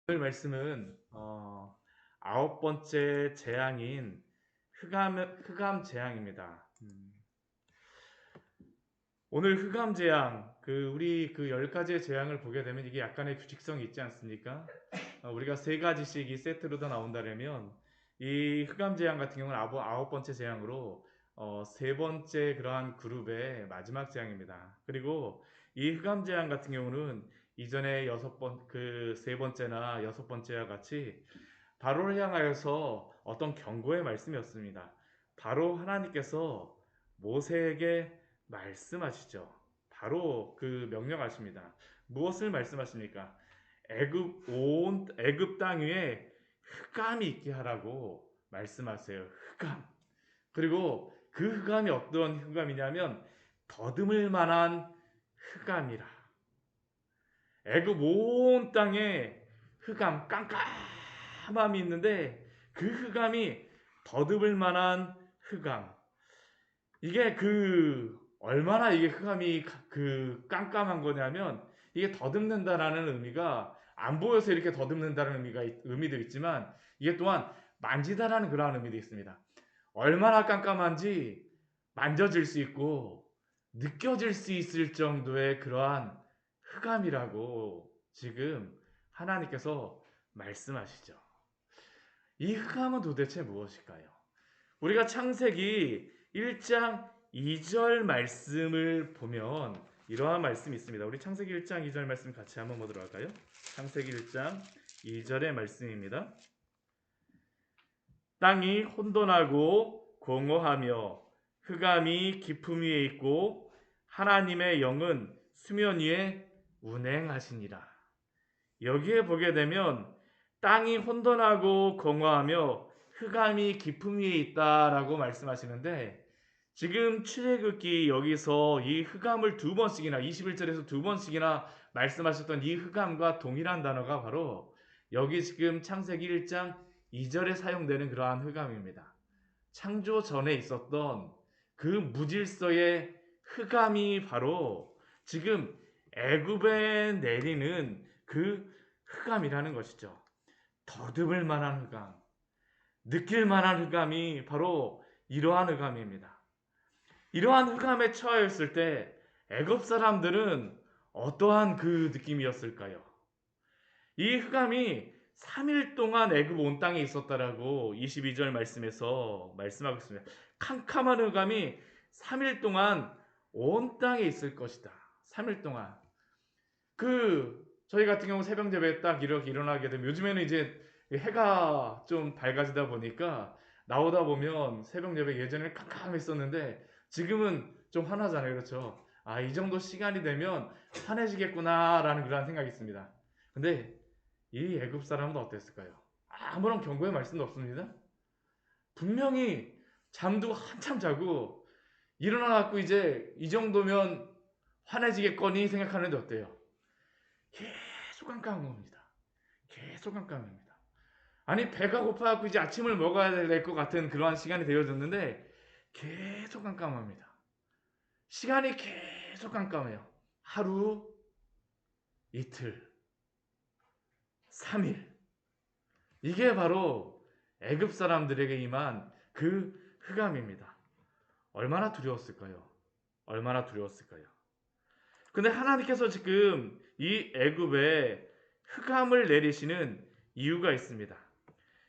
오늘 말씀은 아홉 번째 재앙인 흑암 재앙입니다. 오늘 흑암 재앙, 우리 열 가지의 재앙을 보게 되면 이게 약간의 규칙성이 있지 않습니까? 우리가 세 가지씩 이 세트로 다 나온다면 이 흑암 재앙 같은 경우는 아홉 번째 재앙으로 세 번째 그러한 그룹의 마지막 재앙입니다. 그리고 이 흑암 재앙 같은 경우는 이전에 세 번째나 여섯 번째와 같이 바로를 향하여서 어떤 경고의 말씀이었습니다. 바로 하나님께서 모세에게 말씀하시죠. 바로 명령하십니다. 무엇을 말씀하십니까? 온 애굽 땅 위에 흑암이 있게 하라고 말씀하세요. 흑암. 그리고 그 흑암이 어떤 흑암이냐면 더듬을 만한 흑암이라. 애굽 온 땅에 흑암, 깜깜함이 있는데 그 흑암이 더듬을 만한 흑암. 이게 얼마나 이게 흑암이 깜깜한 거냐면 이게 더듬는다라는 의미가 안 보여서 이렇게 더듬는다는 의미도 있지만 이게 또한 만지다라는 그러한 의미도 있습니다. 얼마나 깜깜한지 만져질 수 있고 느껴질 수 있을 정도의 그러한 흑암이라고 지금 하나님께서 말씀하시죠. 이 흑암은 도대체 무엇일까요? 우리가 창세기 1장 2절 말씀을 보면 이러한 말씀이 있습니다. 우리 창세기 1장 2절 말씀 같이 한번 보도록 할까요? 창세기 1장 2절의 말씀입니다. 땅이 혼돈하고 공허하며 흑암이 깊음 위에 있고 하나님의 영은 수면 위에 운행하시니라. 여기에 보게 되면 땅이 혼돈하고 공허하며 흑암이 깊음 위에 있다라고 말씀하시는데 지금 출애굽기 여기서 이 흑암을 두 번씩이나 21절에서 두 번씩이나 말씀하셨던 이 흑암과 동일한 단어가 바로 여기 지금 창세기 1장 2절에 사용되는 그러한 흑암입니다. 창조 전에 있었던 그 무질서의 흑암이 바로 지금 애굽에 내리는 그 흑암이라는 것이죠. 더듬을 만한 흑암, 느낄 만한 흑암이 바로 이러한 흑암입니다. 이러한 흑암에 처하였을 때 애굽 사람들은 어떠한 그 느낌이었을까요? 이 흑암이 3일 동안 애굽 온 땅에 있었다라고 22절 말씀에서 말씀하고 있습니다. 캄캄한 흑암이 3일 동안 온 땅에 있을 것이다. 3일 동안. 저희 같은 경우 새벽 예배 딱 이렇게 일어나게 되면 요즘에는 이제 해가 좀 밝아지다 보니까 나오다 보면 새벽 예배 예전에는 깜깜했었는데 지금은 좀 환하잖아요. 그렇죠? 아, 이 정도 시간이 되면 환해지겠구나라는 그런 생각이 있습니다. 근데 이 애굽 사람은 어땠을까요? 아무런 경고의 말씀도 없습니다. 분명히 잠도 한참 자고 일어나갖고 이제 이 정도면 환해지겠거니 생각하는데 어때요? 계속 깜깜한 겁니다. 계속 깜깜합니다. 아니 배가 고파갖고 이제 아침을 먹어야 될 것 같은 그러한 시간이 되어졌는데 계속 깜깜합니다. 시간이 계속 깜깜해요. 하루, 이틀, 3일. 이게 바로 애굽 사람들에게 임한 그 흑암입니다. 얼마나 두려웠을까요? 얼마나 두려웠을까요? 근데 하나님께서 지금 이 애굽에 흑암을 내리시는 이유가 있습니다.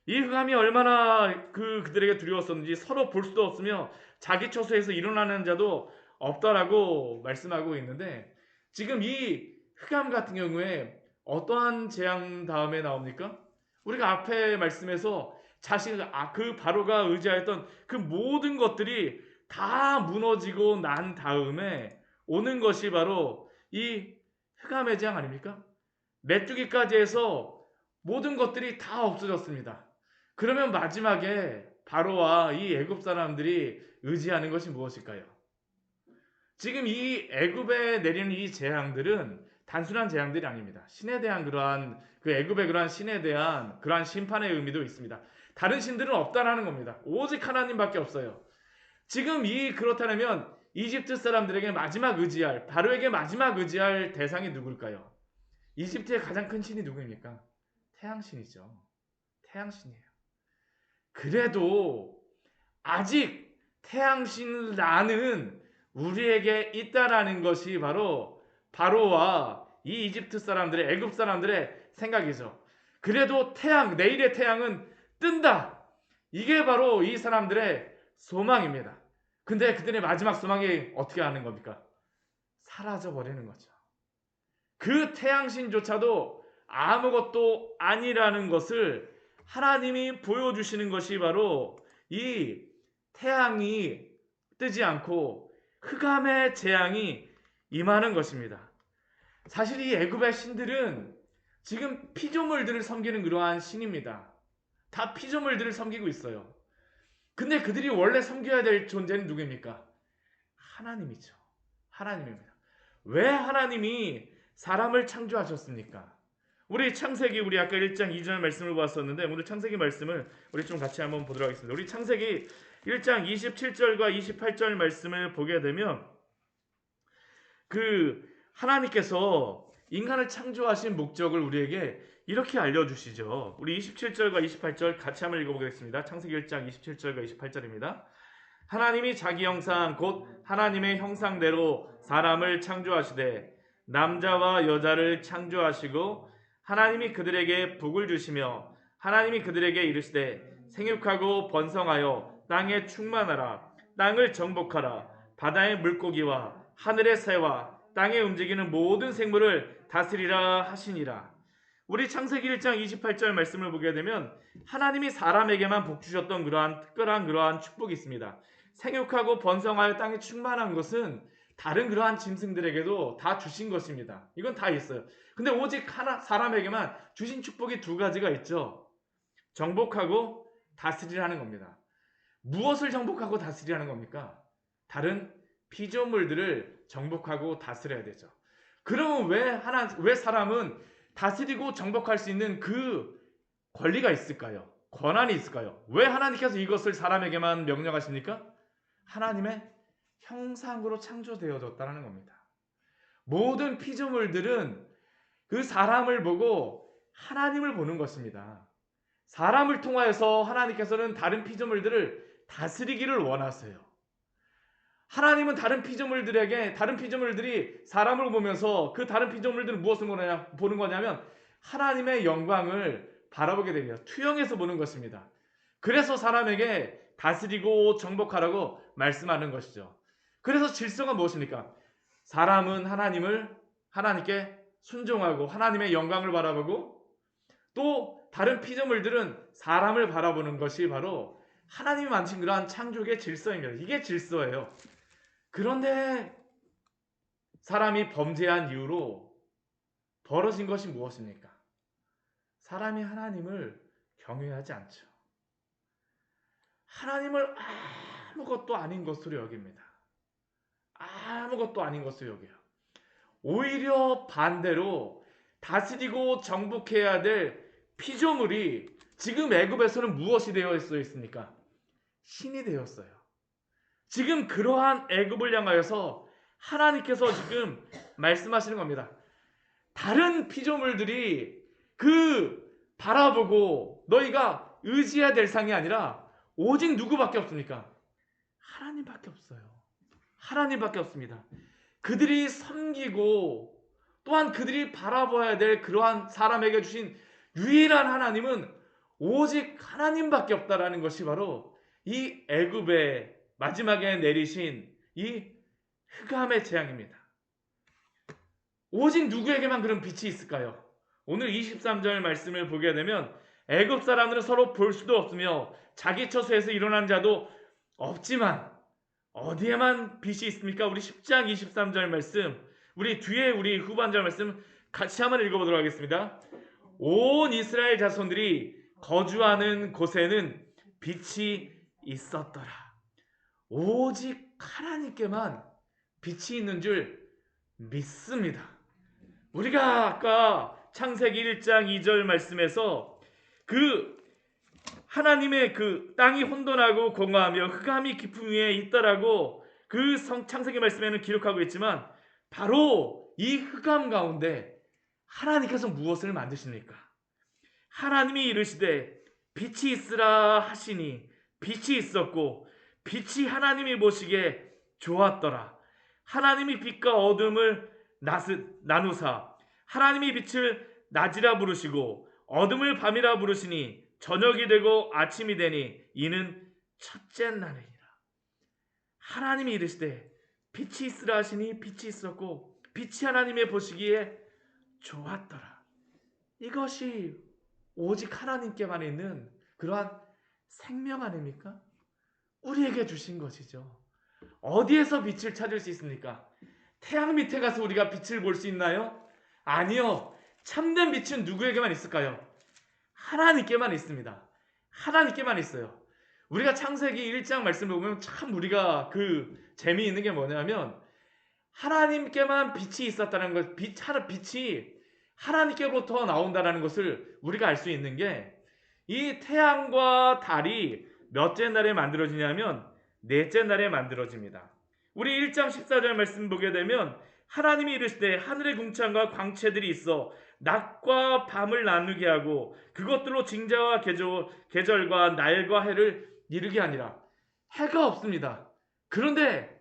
이 흑암이 얼마나 그들에게 두려웠었는지 서로 볼 수도 없으며 자기 처소에서 일어나는 자도 없다라고 말씀하고 있는데 지금 이 흑암 같은 경우에 어떠한 재앙 다음에 나옵니까? 우리가 앞에 말씀에서 그 바로가 의지하였던 그 모든 것들이 다 무너지고 난 다음에 오는 것이 바로 이 흑암의 재앙 아닙니까? 메뚜기까지 해서 모든 것들이 다 없어졌습니다. 그러면 마지막에 바로와 이 애굽 사람들이 의지하는 것이 무엇일까요? 지금 이 애굽에 내리는 이 재앙들은 단순한 재앙들이 아닙니다. 신에 대한 애굽의 그러한 신에 대한 그러한 심판의 의미도 있습니다. 다른 신들은 없다라는 겁니다. 오직 하나님밖에 없어요. 지금 그렇다면 이집트 사람들에게 바로에게 마지막 의지할 대상이 누굴까요? 이집트의 가장 큰 신이 누구입니까? 태양신이죠. 태양신이에요. 그래도 아직 태양신을 나는 우리에게 있다라는 것이 바로 바로와 이 이집트 사람들의, 애굽 사람들의 생각이죠. 그래도 내일의 태양은 뜬다. 이게 바로 이 사람들의 소망입니다. 근데 그들의 마지막 소망이 어떻게 하는 겁니까? 사라져 버리는 거죠. 그 태양신조차도 아무것도 아니라는 것을 하나님이 보여주시는 것이 바로 이 태양이 뜨지 않고 흑암의 재앙이 임하는 것입니다. 사실 이 애굽의 신들은 지금 피조물들을 섬기는 그러한 신입니다. 다 피조물들을 섬기고 있어요. 근데 그들이 원래 섬겨야 될 존재는 누구입니까? 하나님이죠. 하나님입니다. 왜 하나님이 사람을 창조하셨습니까? 우리 창세기, 우리 아까 1장 2절 말씀을 보았었는데 오늘 창세기 말씀을 우리 좀 같이 한번 보도록 하겠습니다. 우리 창세기 1장 27절과 28절 말씀을 보게 되면 하나님께서 인간을 창조하신 목적을 우리에게 이렇게 알려주시죠. 우리 27절과 28절 같이 한번 읽어보겠습니다. 창세기 1장 27절과 28절입니다. 하나님이 자기 형상 곧 하나님의 형상대로 사람을 창조하시되 남자와 여자를 창조하시고 하나님이 그들에게 복을 주시며 하나님이 그들에게 이르시되 생육하고 번성하여 땅에 충만하라. 땅을 정복하라. 바다의 물고기와 하늘의 새와 땅에 움직이는 모든 생물을 다스리라 하시니라. 우리 창세기 1장 28절 말씀을 보게 되면 하나님이 사람에게만 복 주셨던 그러한 특별한 그러한 축복이 있습니다. 생육하고 번성하여 땅이 충만한 것은 다른 그러한 짐승들에게도 다 주신 것입니다. 이건 다 있어요. 근데 오직 사람에게만 주신 축복이 두 가지가 있죠. 정복하고 다스리라는 겁니다. 무엇을 정복하고 다스리라는 겁니까? 다른 피조물들을 정복하고 다스려야 되죠. 그러면 왜 사람은 다스리고 정복할 수 있는 그 권리가 있을까요? 권한이 있을까요? 왜 하나님께서 이것을 사람에게만 명령하십니까? 하나님의 형상으로 창조되어졌다는 겁니다. 모든 피조물들은 그 사람을 보고 하나님을 보는 것입니다. 사람을 통하여서 하나님께서는 다른 피조물들을 다스리기를 원하세요. 하나님은 다른 피조물들이 사람을 보면서 그 다른 피조물들은 무엇을 보는 거냐면 하나님의 영광을 바라보게 됩니다. 투영해서 보는 것입니다. 그래서 사람에게 다스리고 정복하라고 말씀하는 것이죠. 그래서 질서가 무엇입니까? 사람은 하나님께 순종하고 하나님의 영광을 바라보고 또 다른 피조물들은 사람을 바라보는 것이 바로 하나님이 만드신 그러한 창조의 질서입니다. 이게 질서예요. 그런데 사람이 범죄한 이후로 벌어진 것이 무엇입니까? 사람이 하나님을 경외하지 않죠. 하나님을 아무것도 아닌 것으로 여깁니다. 아무것도 아닌 것으로 여겨요. 오히려 반대로 다스리고 정복해야 될 피조물이 지금 애굽에서는 무엇이 되어 있습니까? 신이 되었어요. 지금 그러한 애굽을 향하여서 하나님께서 지금 말씀하시는 겁니다. 다른 피조물들이 바라보고 너희가 의지해야 될 상이 아니라 오직 누구밖에 없습니까? 하나님밖에 없어요. 하나님밖에 없습니다. 그들이 섬기고 또한 그들이 바라봐야 될 그러한 사람에게 주신 유일한 하나님은 오직 하나님밖에 없다라는 것이 바로 이 애굽의 마지막에 내리신 이 흑암의 재앙입니다. 오직 누구에게만 그런 빛이 있을까요? 오늘 23절 말씀을 보게 되면 애굽 사람들은 서로 볼 수도 없으며 자기 처소에서 일어난 자도 없지만 어디에만 빛이 있습니까? 우리 10장 23절 말씀, 우리 후반절 말씀 같이 한번 읽어보도록 하겠습니다. 온 이스라엘 자손들이 거주하는 곳에는 빛이 있었더라. 오직 하나님께만 빛이 있는 줄 믿습니다. 우리가 아까 창세기 1장 2절 말씀에서 하나님의 땅이 혼돈하고 공허하며 흑암이 깊음 위에 있다라고 창세기 말씀에는 기록하고 있지만 바로 이 흑암 가운데 하나님께서 무엇을 만드십니까? 하나님이 이르시되 빛이 있으라 하시니 빛이 있었고 빛이 하나님이 보시기에 좋았더라. 하나님이 빛과 어둠을 나누사 하나님이 빛을 낮이라 부르시고 어둠을 밤이라 부르시니 저녁이 되고 아침이 되니 이는 첫째 날이니라. 하나님이 이르시되 빛이 있으라 하시니 빛이 있었고 빛이 하나님의 보시기에 좋았더라. 이것이 오직 하나님께만 있는 그러한 생명 아닙니까? 우리에게 주신 것이죠. 어디에서 빛을 찾을 수 있습니까? 태양 밑에 가서 우리가 빛을 볼 수 있나요? 아니요. 참된 빛은 누구에게만 있을까요? 하나님께만 있습니다. 하나님께만 있어요. 우리가 창세기 1장 말씀을 보면 참 우리가 그 재미있는 게 뭐냐면 하나님께만 빛이 있었다는 것, 빛이 하나님께로부터 나온다는 것을 우리가 알 수 있는 게 이 태양과 달이 몇째 날에 만들어지냐면 넷째 날에 만들어집니다. 우리 1장 14절 말씀 보게 되면 하나님이 이르시되 하늘의 궁창과 광채들이 있어 낮과 밤을 나누게 하고 그것들로 징자와 계절과 날과 해를 이루게 하니라. 해가 없습니다. 그런데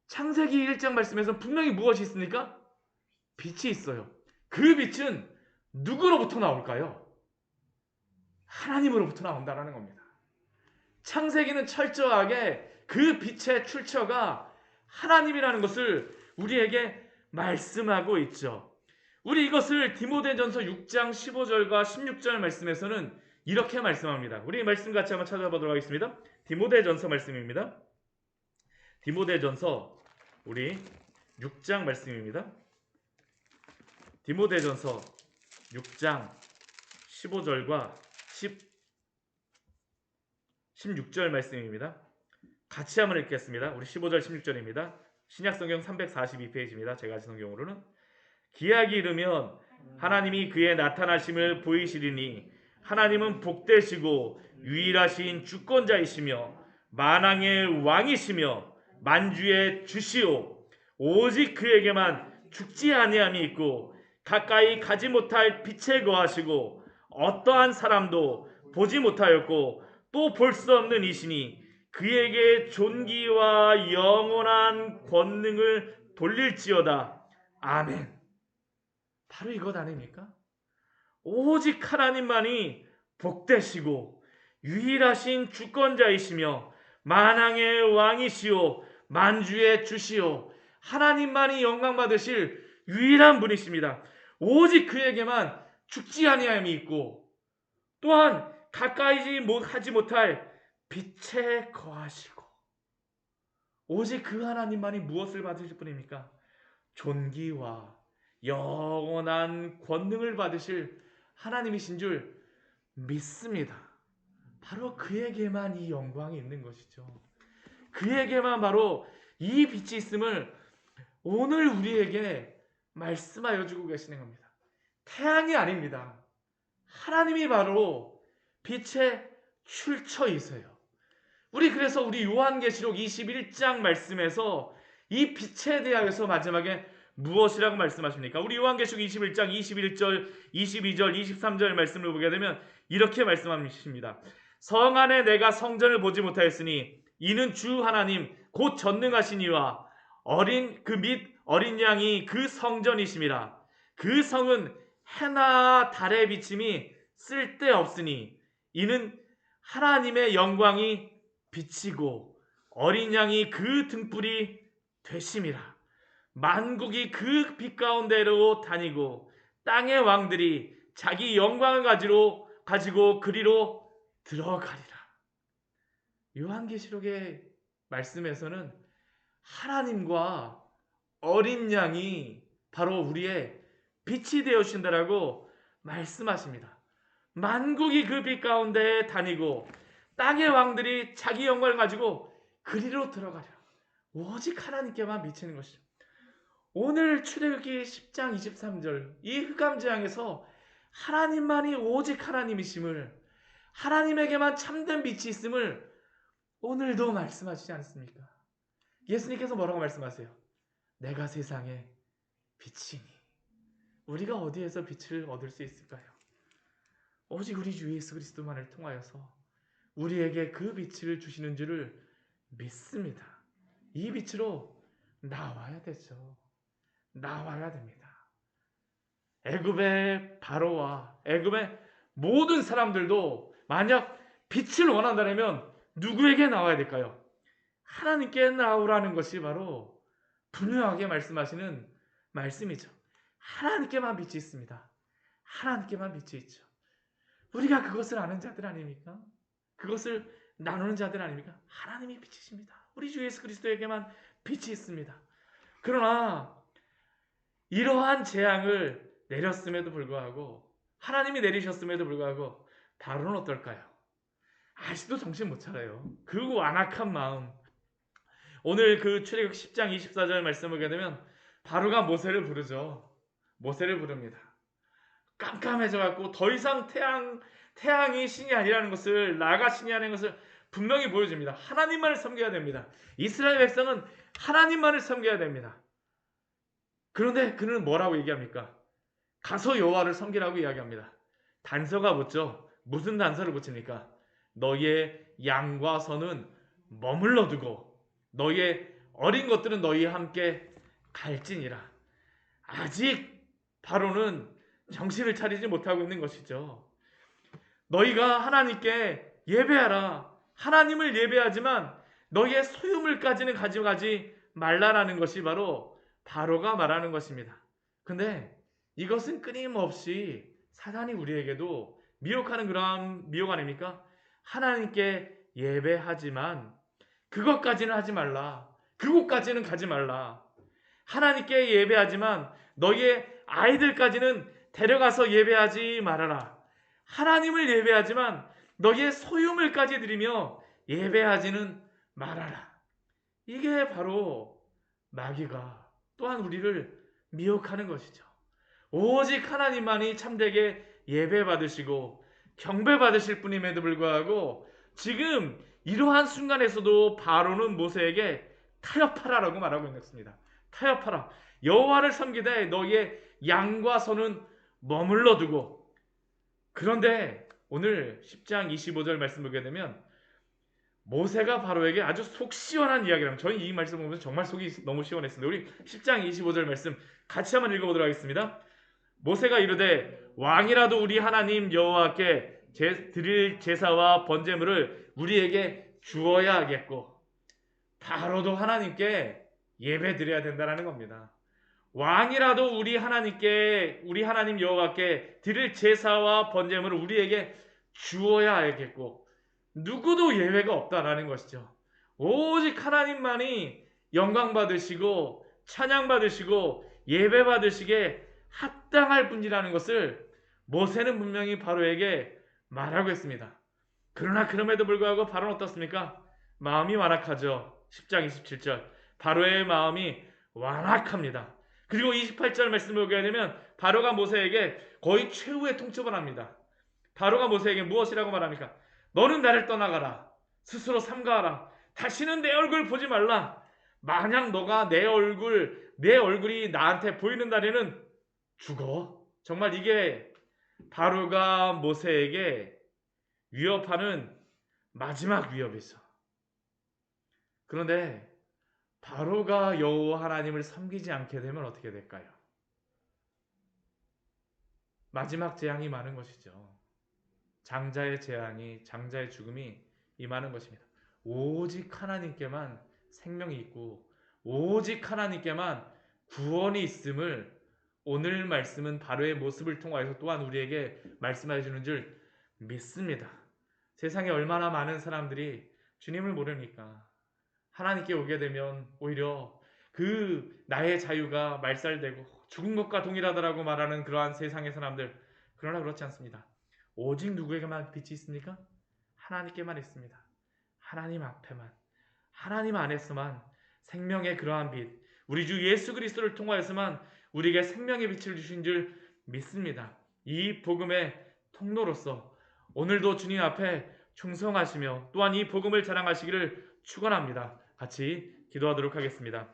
창세기 1장 말씀에서 분명히 무엇이 있습니까? 빛이 있어요. 그 빛은 누구로부터 나올까요? 하나님으로부터 나온다는 겁니다. 창세기는 철저하게 그 빛의 출처가 하나님이라는 것을 우리에게 말씀하고 있죠. 우리 이것을 디모데전서 6장 15절과 16절 말씀에서는 이렇게 말씀합니다. 우리 말씀 같이 한번 찾아보도록 하겠습니다. 디모데전서 말씀입니다. 디모데전서 우리 6장 말씀입니다. 디모데전서 6장 15절과 16절 말씀입니다. 같이 한번 읽겠습니다. 우리 15절 16절입니다. 신약성경 342페이지입니다. 제가 가진 성경으로는 기약이 이르면 하나님이 그의 나타나심을 보이시리니 하나님은 복되시고 유일하신 주권자이시며 만왕의 왕이시며 만주의 주시오 오직 그에게만 죽지 아니함이 있고 가까이 가지 못할 빛에 거하시고 어떠한 사람도 보지 못하였고 또 볼 수 없는 이시니 그에게 존귀와 영원한 권능을 돌릴지어다. 아멘. 바로 이것 아닙니까? 오직 하나님만이 복되시고 유일하신 주권자이시며 만왕의 왕이시오 만주의 주시오 하나님만이 영광 받으실 유일한 분이십니다. 오직 그에게만 죽지 아니함이 있고 또한 가까이 하지 못할 빛에 거하시고 오직 그 하나님만이 무엇을 받으실 분입니까? 존귀와 영원한 권능을 받으실 하나님이신 줄 믿습니다. 바로 그에게만 이 영광이 있는 것이죠. 그에게만 바로 이 빛이 있음을 오늘 우리에게 말씀하여 주고 계시는 겁니다. 태양이 아닙니다. 하나님이 바로 빛의 출처이세요. 그래서 우리 요한계시록 21장 말씀에서 이 빛에 대하여서 마지막에 무엇이라고 말씀하십니까? 우리 요한계시록 21장 21절, 22절, 23절 말씀을 보게 되면 이렇게 말씀하십니다. 성 안에 내가 성전을 보지 못하였으니 이는 주 하나님 곧 전능하신 이와 어린 양이 그 성전이심이라. 그 성은 해나 달의 비침이 쓸데없으니 이는 하나님의 영광이 비치고 어린 양이 그 등불이 되심이라. 만국이 그 빛 가운데로 다니고 땅의 왕들이 자기 영광을 가지고 그리로 들어가리라. 요한계시록의 말씀에서는 하나님과 어린 양이 바로 우리의 빛이 되어 주신다라고 말씀하십니다. 만국이 그 빛 가운데 다니고 땅의 왕들이 자기 영광을 가지고 그리로 들어가리라. 오직 하나님께만 비치는 것이죠. 오늘 출애굽기 10장 23절 이 흑암재앙에서 하나님만이 오직 하나님이심을 하나님에게만 참된 빛이 있음을 오늘도 말씀하시지 않습니까? 예수님께서 뭐라고 말씀하세요? 내가 세상의 빛이니. 우리가 어디에서 빛을 얻을 수 있을까요? 오직 우리 주 예수 그리스도만을 통하여서 우리에게 그 빛을 주시는 줄을 믿습니다. 이 빛으로 나와야 되죠. 나와야 됩니다. 애굽의 바로와 애굽의 모든 사람들도 만약 빛을 원한다면 누구에게 나와야 될까요? 하나님께 나오라는 것이 바로 분명하게 말씀하시는 말씀이죠. 하나님께만 빛이 있습니다. 하나님께만 빛이 있죠. 우리가 그것을 아는 자들 아닙니까? 그것을 나누는 자들 아닙니까? 하나님이 빛이십니다. 우리 주 예수 그리스도에게만 빛이 있습니다. 그러나 이러한 재앙을 내렸음에도 불구하고 하나님이 내리셨음에도 불구하고 바로는 어떨까요? 아직도 정신 못 차려요. 그 완악한 마음. 오늘 그 출애굽 10장 24절 말씀을 보게 되면 바로가 모세를 부르죠. 모세를 부릅니다. 깜깜해져 갖고 더 이상 태양이 신이 아니라는 것을, 나가 신이 아니라는 것을 분명히 보여줍니다. 하나님만을 섬겨야 됩니다. 이스라엘 백성은 하나님만을 섬겨야 됩니다. 그런데 그는 뭐라고 얘기합니까? 가서 여호와를 섬기라고 이야기합니다. 단서가 붙죠. 무슨 단서를 붙입니까? 너희의 양과 소는 머물러 두고 너희의 어린 것들은 너희와 함께 갈지니라. 아직 바로는 정신을 차리지 못하고 있는 것이죠. 너희가 하나님께 예배하라. 하나님을 예배하지만 너희의 소유물까지는 가져가지 말라라는 것이 바로 바로가 말하는 것입니다. 근데 이것은 끊임없이 사단이 우리에게도 미혹하는 그러한 미혹 아닙니까? 하나님께 예배하지만 그것까지는 하지 말라. 그곳까지는 가지 말라. 하나님께 예배하지만 너희의 아이들까지는 데려가서 예배하지 말아라. 하나님을 예배하지만 너희의 소유물까지 드리며 예배하지는 말아라. 이게 바로 마귀가 또한 우리를 미혹하는 것이죠. 오직 하나님만이 참되게 예배받으시고 경배받으실 분임에도 불구하고 지금 이러한 순간에서도 바로는 모세에게 타협하라라고 말하고 있습니다. 타협하라. 여호와를 섬기되 너희의 양과 소는 머물러 두고. 그런데 오늘 10장 25절 말씀 보게 되면 모세가 바로에게 아주 속 시원한 이야기를 합니다. 저희 이 말씀 보면서 정말 속이 너무 시원했습니다. 우리 10장 25절 말씀 같이 한번 읽어보도록 하겠습니다. 모세가 이르되 왕이라도 우리 하나님 여호와께 드릴 제사와 번제물을 우리에게 주어야 하겠고, 바로도 하나님께 예배 드려야 된다는 겁니다. 왕이라도 우리 하나님 여호와께 드릴 제사와 번제물을 우리에게 주어야 하겠고, 누구도 예외가 없다라는 것이죠. 오직 하나님만이 영광 받으시고 찬양 받으시고 예배 받으시게 합당할 분이라는 것을 모세는 분명히 바로에게 말하고 있습니다. 그러나 그럼에도 불구하고 바로는 어떻습니까? 마음이 완악하죠. 10장 27절 바로의 마음이 완악합니다. 그리고 28절 말씀을 보게 되면 바로가 모세에게 거의 최후의 통첩을 합니다. 바로가 모세에게 무엇이라고 말합니까? 너는 나를 떠나가라. 스스로 삼가하라. 다시는 내 얼굴 보지 말라. 만약 너가 내 얼굴이 나한테 보이는 날에는 죽어. 정말 이게 바로가 모세에게 위협하는 마지막 위협이죠. 그런데 바로가 여호와 하나님을 섬기지 않게 되면 어떻게 될까요? 마지막 재앙이 많은 것이죠. 장자의 죽음이 임하는 것입니다. 오직 하나님께만 생명이 있고 오직 하나님께만 구원이 있음을 오늘 말씀은 바로의 모습을 통하여서 또한 우리에게 말씀해 주는 줄 믿습니다. 세상에 얼마나 많은 사람들이 주님을 모릅니까? 하나님께 오게 되면 오히려 그 나의 자유가 말살되고 죽은 것과 동일하다라고 말하는 그러한 세상의 사람들, 그러나 그렇지 않습니다. 오직 누구에게만 빛이 있습니까? 하나님께만 있습니다. 하나님 앞에만, 하나님 안에서만 생명의 그러한 빛, 우리 주 예수 그리스도를 통하여서만 우리에게 생명의 빛을 주신 줄 믿습니다. 이 복음의 통로로서 오늘도 주님 앞에 충성하시며 또한 이 복음을 자랑하시기를 축원합니다. 같이 기도하도록 하겠습니다.